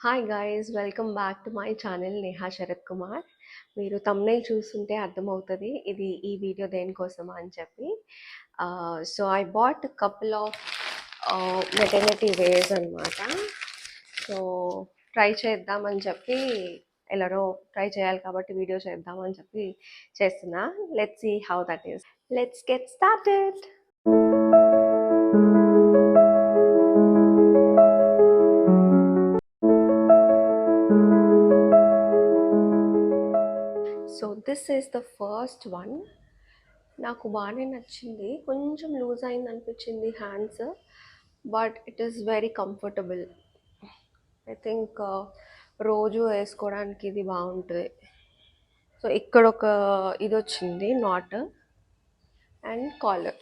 Hi guys, welcome back to my channel Neha Sharath Kumar. మీరు thumbnail చూస్తుంటే అర్థమవుతుంది ఇది ఈ వీడియో దేనికోసమా అని చెప్పి. So I bought couple of maternity wears అనమాట. సో ట్రై చేద్దామని చెప్పి ఎలారో ట్రై చేయాలి కాబట్టి వీడియో చేద్దామని చెప్పి చేస్తున్నా. Let's see how that is. Let's get started. So this is the first one. నాకు బాగానే నచ్చింది. కొంచెం లూజ్ అయింది అనిపించింది hands, but it is very comfortable. I think రోజు వేసుకోవడానికి ఇది బాగుంటుంది. సో ఇక్కడ ఒక ఇది వచ్చింది నాట్ అండ్ కాలర్.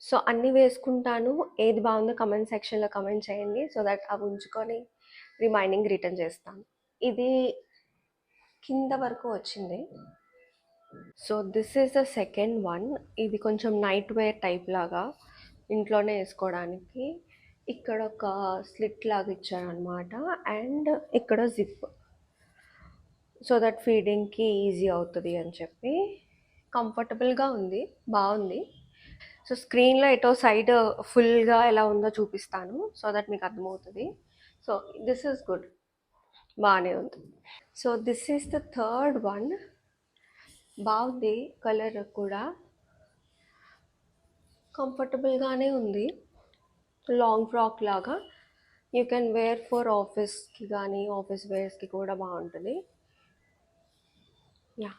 సో అన్నీ వేసుకుంటాను. ఏది బాగుందో కమెంట్ సెక్షన్లో కమెంట్ చేయండి, సో దట్ అవి ఉంచుకొని రిమైనింగ్ రిటర్న్ చేస్తాను. ఇది కింద వరకు వచ్చింది. So this is the second one. ఇది కొంచెం నైట్ వేర్ టైప్ లాగా ఇంట్లోనే వేసుకోవడానికి. ఇక్కడ ఒక స్లిట్ లాగా ఇచ్చారనమాట, అండ్ ఇక్కడ జిప్, సో దట్ ఫీడింగ్కి ఈజీ అవుతుంది అని చెప్పి. కంఫర్టబుల్గా ఉంది, బాగుంది. సో స్క్రీన్లో ఎటో సైడ్ ఫుల్గా ఎలా ఉందో చూపిస్తాను, సో దట్ మీకు అర్థమవుతుంది. సో దిస్ ఈస్ గుడ్, బాగానే ఉంది. So this is the third one. బాగుంది, కలర్ కూడా కంఫర్టబుల్గానే ఉంది. లాంగ్ ఫ్రాక్ లాగా యూ కెన్ వేర్ ఫర్ ఆఫీస్కి కానీ ఆఫీస్ వేర్స్కి కూడా బాగుంటుంది. Yeah,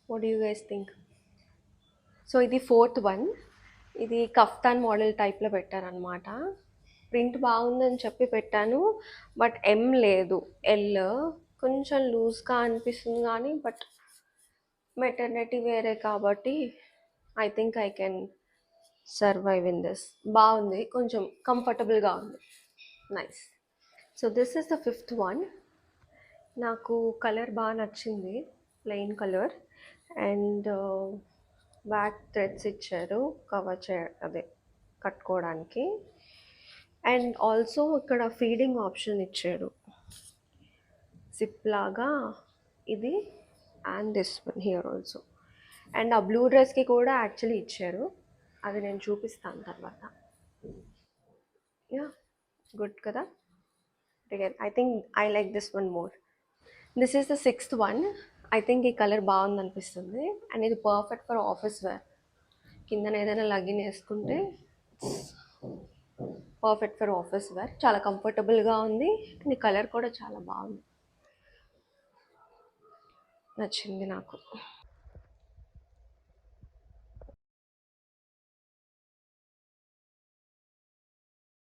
what do you guys think? So ఇది ఫోర్త్ వన్. ఇది కఫ్తాన్ మోడల్ టైప్లో పెట్టారనమాట. ప్రింట్ బాగుందని చెప్పి పెట్టాను, బట్ ఎం లేదు, ఎల్. కొంచెం లూజ్గా అనిపిస్తుంది కానీ, బట్ మెటర్నిటీ వేరే కాబట్టి I think I can survive in this. బాగుంది, కొంచెం కంఫర్టబుల్గా ఉంది, nice. So this is the fifth one. నాకు కలర్ బాగా నచ్చింది, plain colour, and back threads ఇచ్చారు కవర్ అదే కట్టుకోవడానికి. అండ్ ఆల్సో ఇక్కడ ఫీడింగ్ ఆప్షన్ ఇచ్చారు, జిప్ లాగా ఇది, and this one here also. And ఆ బ్లూ డ్రెస్కి కూడా యాక్చువల్లీ ఇచ్చారు, అది నేను చూపిస్తాను తర్వాత. యా, గుడ్ కదా. I think I like this one more. This is the sixth one. I think ఈ కలర్ బాగుంది అనిపిస్తుంది, అండ్ ఇది పర్ఫెక్ట్ ఫర్ ఆఫీస్ వేర్. కిందన ఏదైనా లగిన్ వేసుకుంటే పర్ఫెక్ట్ ఫర్ ఆఫీస్ వేర్. చాలా కంఫర్టబుల్గా ఉంది, అండ్ ఈ కలర్ కూడా చాలా బాగుంది, నచ్చింది నాకు.